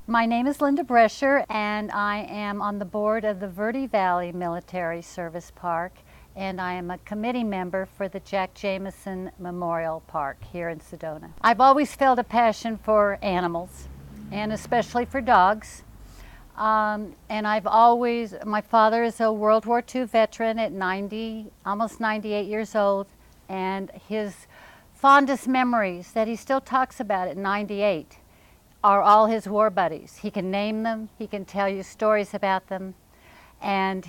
My name is Linda Brecher, and I am on the board of the Verde Valley Military Service Park, and I am a committee member for the Jack Jamesen Memorial Park here in Sedona. I've always felt a passion for animals, and especially for dogs. And my father is a World War II veteran at 90, almost 98 years old, and his fondest memories that he still talks about at 98 are all his war buddies. He can name them, he can tell you stories about them, and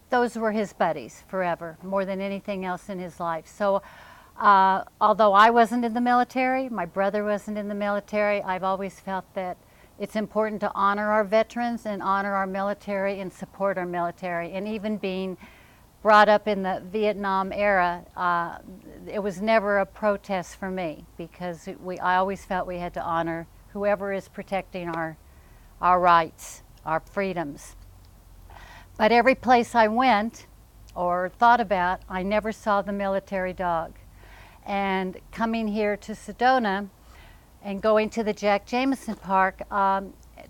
those were his buddies forever, more than anything else in his life. So although I wasn't in the military, my brother wasn't in the military, I've always felt that it's important to honor our veterans and honor our military and support our military. And even being brought up in the Vietnam era, it was never a protest for me, because I always felt we had to honor whoever is protecting our rights, our freedoms. But every place I went or thought about, I never saw the military dog. And coming here to Sedona and going to the Jack Jamesen Park,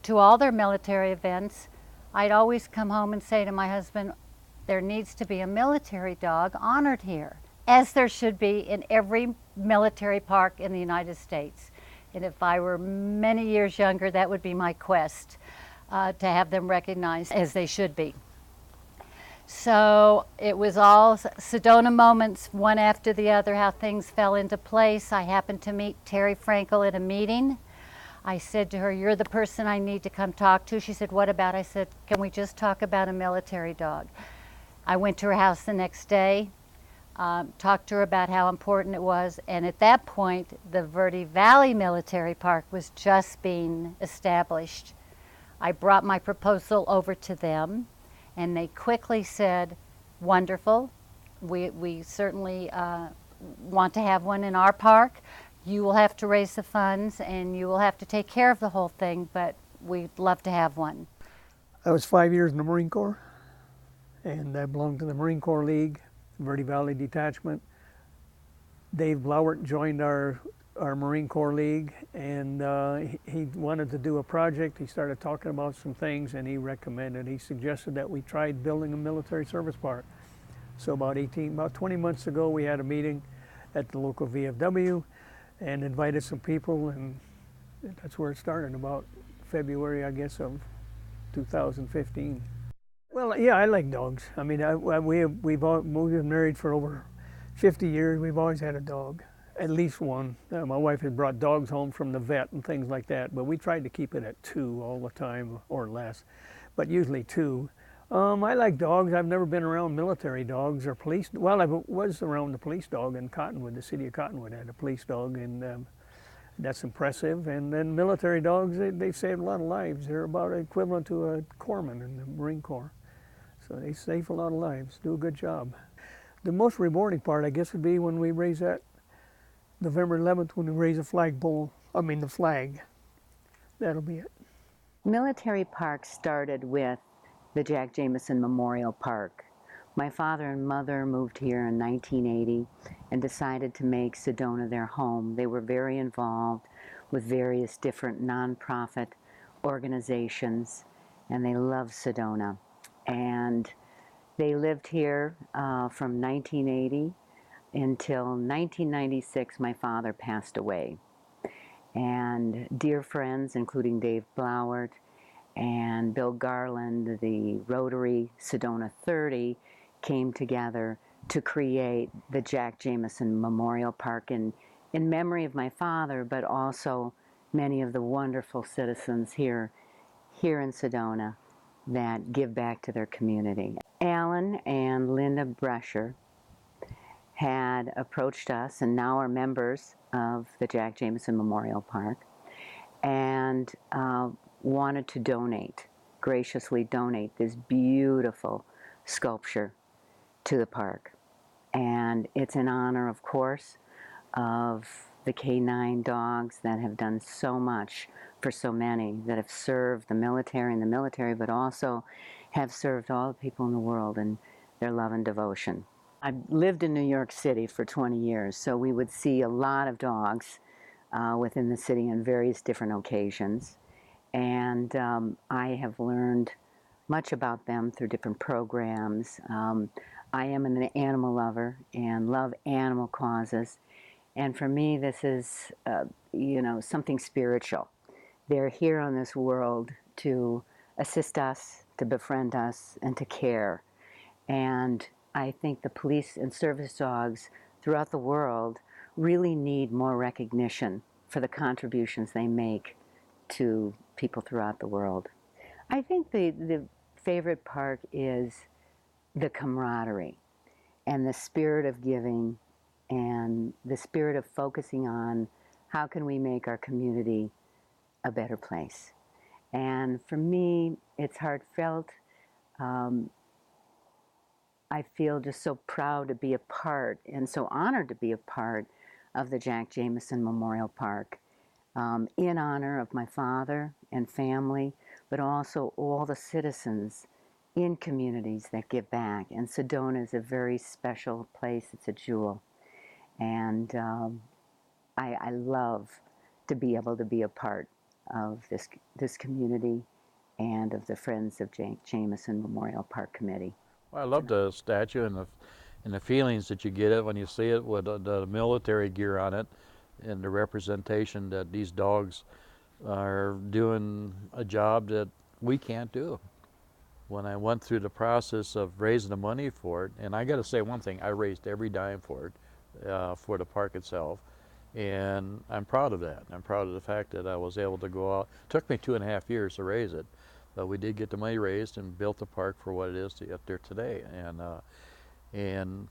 to all their military events, I'd always come home and say to my husband, there needs to be a military dog honored here, as there should be in every military park in the United States. And if I were many years younger, that would be my quest, to have them recognized as they should be. So it was all Sedona moments, one after the other, how things fell into place. I happened to meet Terrie Frankel at a meeting. I said to her, you're the person I need to come talk to. She said, what about? I said, can we just talk about a military dog? I went to her house the next day, talked to her about how important it was, and at that point, the Verde Valley Military Park was just being established. I brought my proposal over to them, and they quickly said, wonderful, we certainly want to have one in our park. You will have to raise the funds, and you will have to take care of the whole thing, but we'd love to have one. I was 5 years in the Marine Corps, and I belonged to the Marine Corps League, Verde Valley Detachment. Dave Blauert joined our Marine Corps League, and he wanted to do a project. He started talking about some things, and he suggested that we tried building a military service park. So about 20 months ago, we had a meeting at the local VFW and invited some people, and that's where it started, about February, I guess, of 2015. Well, yeah, I like dogs. I mean, we've been married for over 50 years. We've always had a dog, at least one. My wife had brought dogs home from the vet and things like that, but we tried to keep it at 2 all the time or less, but usually 2. I like dogs. I've never been around military dogs or police. Well, I was around the police dog in Cottonwood. The city of Cottonwood had a police dog, and that's impressive. And then military dogs, they saved a lot of lives. They're about equivalent to a corpsman in the Marine Corps. So they save a lot of lives, do a good job. The most rewarding part, I guess, would be when we raise that November 11th, when we raise the flag. That'll be it. Military Park started with the Jack Jamesen Memorial Park. My father and mother moved here in 1980 and decided to make Sedona their home. They were very involved with various different nonprofit organizations, and they loved Sedona. And they lived here from 1980 until 1996. My father passed away. And dear friends, including Dave Blauert and Bill Garland, the Rotary Sedona 30, came together to create the Jack Jamesen Memorial Park in memory of my father, but also many of the wonderful citizens here in Sedona that give back to their community. Alan and Linda Brecher had approached us and now are members of the Jack Jamesen Memorial Park, and wanted to graciously donate this beautiful sculpture to the park. And it's in honor, of course, of the K9 dogs that have done so much for so many, that have served the military, but also have served all the people in the world in their love and devotion. I've lived in New York City for 20 years, so we would see a lot of dogs within the city on various different occasions. And I have learned much about them through different programs. I am an animal lover and love animal causes. And for me, this is, something spiritual. They're here on this world to assist us, to befriend us, and to care. And I think the police and service dogs throughout the world really need more recognition for the contributions they make to people throughout the world. I think the favorite part is the camaraderie and the spirit of giving and the spirit of focusing on how can we make our community a better place. And for me, it's heartfelt. I feel just so proud to be a part and so honored to be a part of the Jack Jamesen Memorial Park in honor of my father and family, but also all the citizens in communities that give back. And Sedona is a very special place. It's a jewel. And I love to be able to be a part of this community and of the Friends of Jack Jamesen Memorial Park Committee. Well, I love the statue and the feelings that you get it when you see it with the military gear on it and the representation that these dogs are doing a job that we can't do. When I went through the process of raising the money for it, and I got to say one thing, I raised every dime for it, for the park itself, and I'm proud of that. I'm proud of the fact that I was able to go out. It took me 2.5 years to raise it, but we did get the money raised and built the park for what it is up there today. And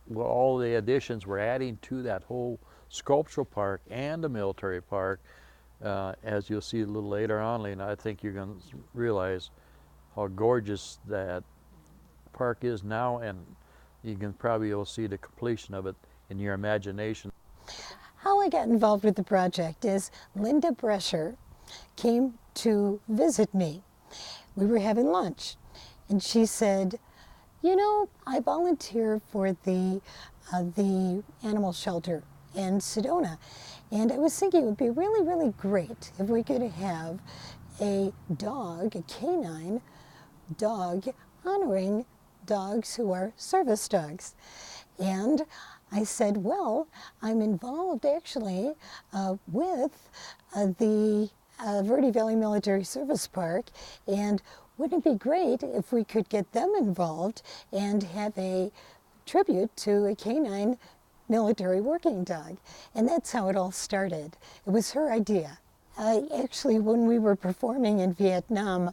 well, all the additions we're adding to that whole sculptural park and the military park, as you'll see a little later on, Lena, I think you're going to realize how gorgeous that park is now, and you can probably will see the completion of it in your imagination. How I got involved with the project is Linda Brecher came to visit me. We were having lunch, and she said, "You know, I volunteer for the animal shelter in Sedona, and I was thinking it would be really, really great if we could have a dog, a canine dog, honoring dogs who are service dogs." And I said, well, I'm involved actually with the Verde Valley Military Service Park, and wouldn't it be great if we could get them involved and have a tribute to a canine military working dog? And that's how it all started. It was her idea. Actually, when we were performing in Vietnam,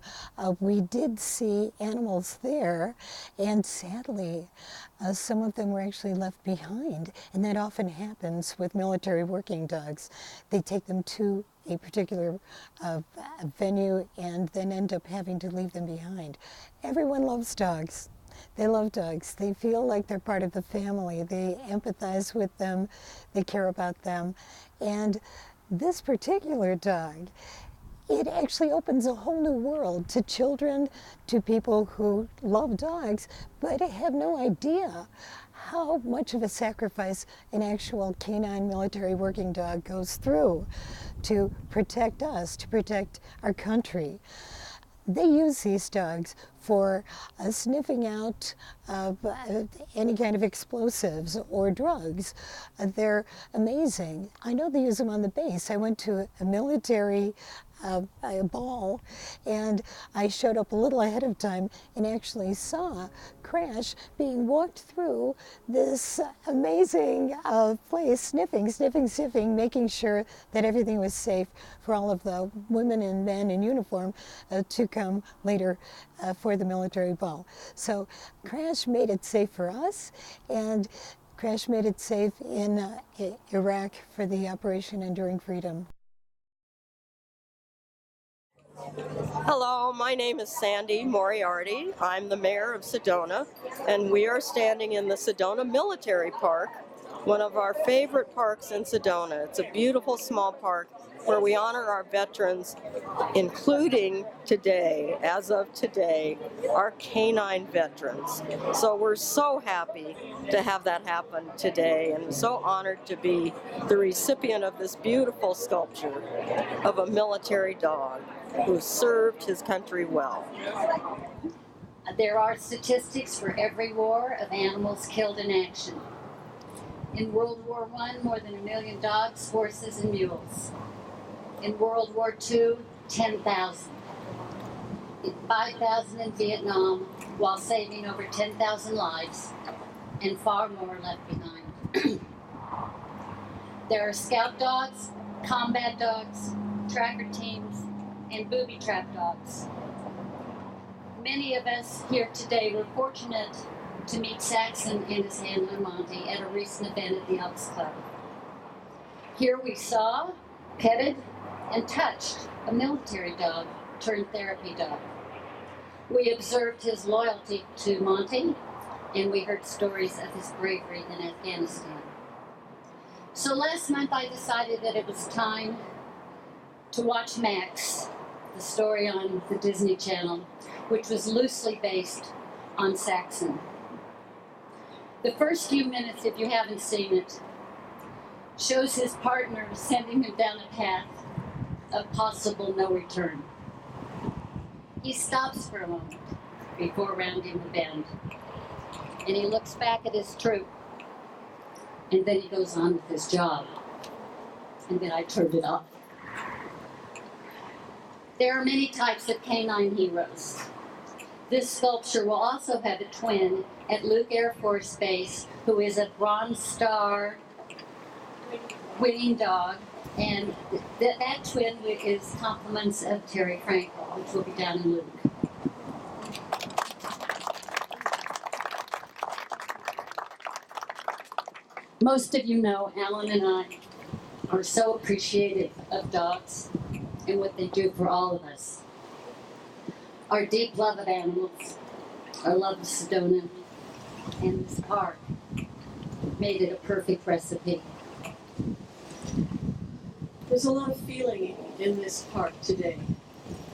we did see animals there, and sadly, some of them were actually left behind. And that often happens with military working dogs. They take them to a particular venue and then end up having to leave them behind. Everyone loves dogs. They love dogs. They feel like they're part of the family. They empathize with them. They care about them. And this particular dog, it actually opens a whole new world to children, to people who love dogs, but have no idea how much of a sacrifice an actual canine military working dog goes through to protect us, to protect our country. They use these dogs for sniffing out any kind of explosives or drugs. They're amazing. I know they use them on the base. I went to a military ball, and I showed up a little ahead of time and actually saw Chrach being walked through this amazing place, sniffing, making sure that everything was safe for all of the women and men in uniform to come later for the military ball. So Chrach made it safe for us, and Chrach made it safe in Iraq for the Operation Enduring Freedom. Hello, my name is Sandy Moriarty. I'm the mayor of Sedona, and we are standing in the Sedona Military Park one of our favorite parks in Sedona. It's a beautiful small park where we honor our veterans, including today, as of today, our canine veterans. So we're so happy to have that happen today, and so honored to be the recipient of this beautiful sculpture of a military dog who served his country well. There are statistics for every war of animals killed in action. In World War I, more than 1 million dogs, horses, and mules. In World War II, 10,000. 5,000 in Vietnam, while saving over 10,000 lives, and far more left behind. There are scout dogs, combat dogs, tracker teams, and booby trap dogs. Many of us here today were fortunate to meet Saxon and his handler Monty at a recent event at the Elks Club. Here we saw, petted, and touched a military dog turned therapy dog. We observed his loyalty to Monty, and we heard stories of his bravery in Afghanistan. So last month I decided that it was time to watch Max, the story on the Disney Channel, which was loosely based on Saxon. The first few minutes, if you haven't seen it, shows his partner sending him down a path of possible no return. He stops for a moment before rounding the bend, and he looks back at his troop, and then he goes on with his job, and then I turned it off. There are many types of canine heroes. This sculpture will also have a twin at Luke Air Force Base, who is a Bronze Star winning dog, and that twin is compliments of Terrie Frankel, which will be down in Luke. Most of you know Alan and I are so appreciative of dogs and what they do for all of us. Our deep love of animals, our love of Sedona, and this park made it a perfect recipe. There's a lot of feeling in this park today,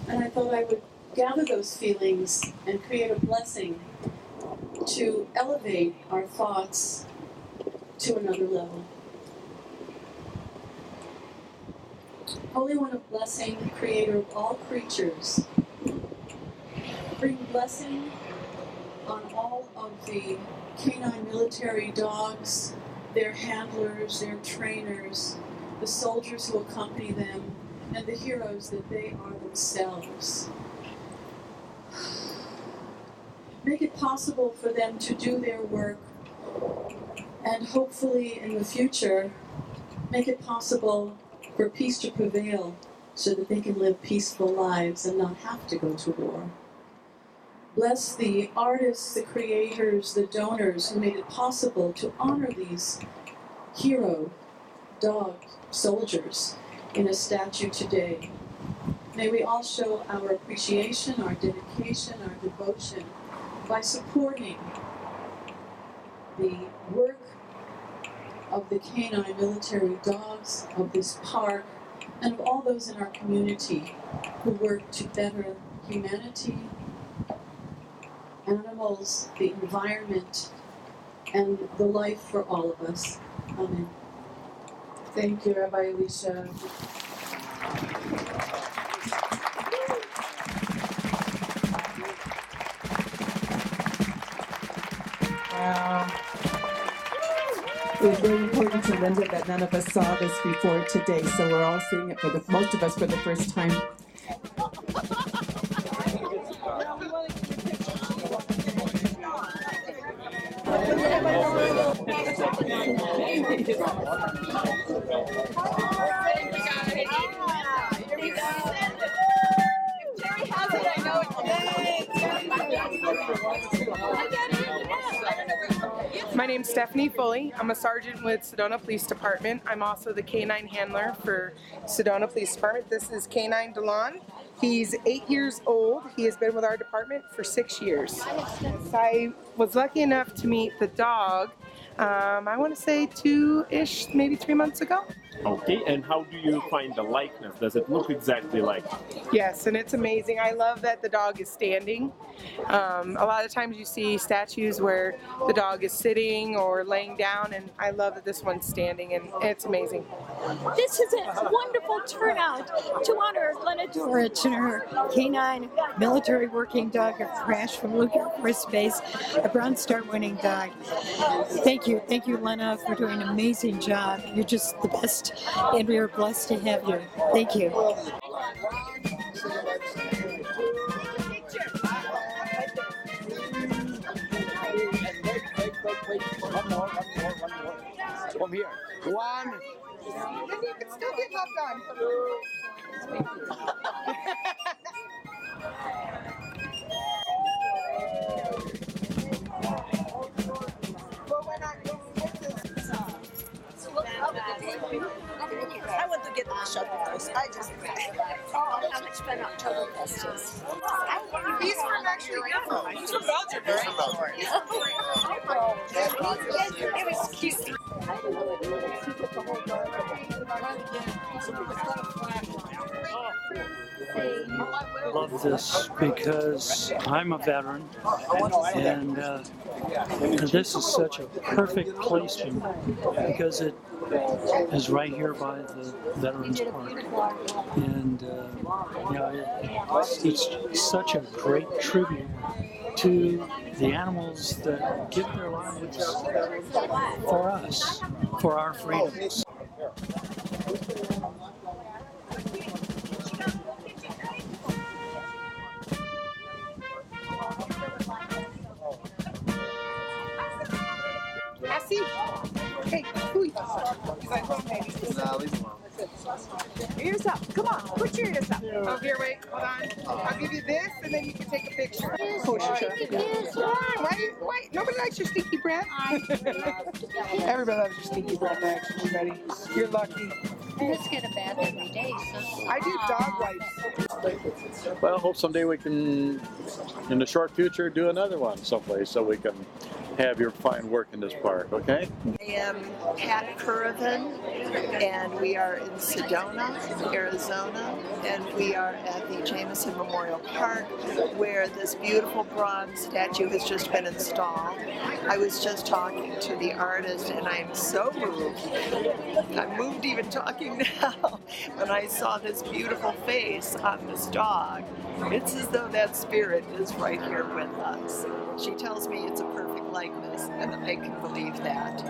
and I thought I would gather those feelings and create a blessing to elevate our thoughts to another level. Holy One of Blessing, creator of all creatures, bring blessing on all of the canine military dogs, their handlers, their trainers, the soldiers who accompany them, and the heroes that they are themselves. Make it possible for them to do their work, and hopefully in the future, make it possible for peace to prevail so that they can live peaceful lives and not have to go to war. Bless the artists, the creators, the donors who made it possible to honor these hero dog soldiers in a statue today. May we all show our appreciation, our dedication, our devotion by supporting the work of the canine military dogs, of this park, and of all those in our community who work to better humanity, animals, the environment, and the life for all of us. Amen. Thank you, Rabbi Alicia. Wow. It was very important to Linda that none of us saw this before today, so we're all seeing it most of us for the first time. My name's Stephanie Foley. I'm a sergeant with Sedona Police Department. I'm also the canine handler for Sedona Police Department. This is Canine DeLon. He's 8 years old. He has been with our department for 6 years. I was lucky enough to meet the dog I want to say 2-ish, maybe 3 months ago. Okay, and how do you find the likeness? Does it look exactly like? Yes, and it's amazing. I love that the dog is standing. A lot of times you see statues where the dog is sitting or laying down, and I love that this one's standing, and it's amazing. This is a wonderful turnout to honor Lena Toritch and her canine military working dog, a Chrach from Luke Air Force Base, a Bronze Star winning dog. Thank you, Lena, for doing an amazing job. You're just the best, and we are blessed to have you. Thank you. One more. From here. One. And you can still get loved on. I went to get them a shuttle first. I just how much fun Oktoberfest is. He's from actually He's from Belgium. It was cute. I love this because I'm a veteran, and this is such a perfect placement because it is right here by the Veterans Park, and it's such a great tribute to the animals that give their lives for us, for our freedoms. Así. Hey, uy. Ears up. Come on, put your ears up. Oh, here, wait, hold on. I'll give you this, and then you can take a picture. Why? Nobody likes your stinky breath. Everybody loves your stinky breath, actually, buddy. You're lucky. Let's get a bath every day. So. I do dog wipes. Well, I hope someday we can, in the short future, do another one someplace so we can have your fine work in this park, okay? I am Pat Curvin, and we are in Sedona, Arizona, and we are at the Jamesen Memorial Park, where this beautiful bronze statue has just been installed. I was just talking to the artist, and I'm so moved. I'm moved even talking now when I saw this beautiful face on this dog. It's as though that spirit is right here with us. She tells me it's a perfect likeness, and I can believe that.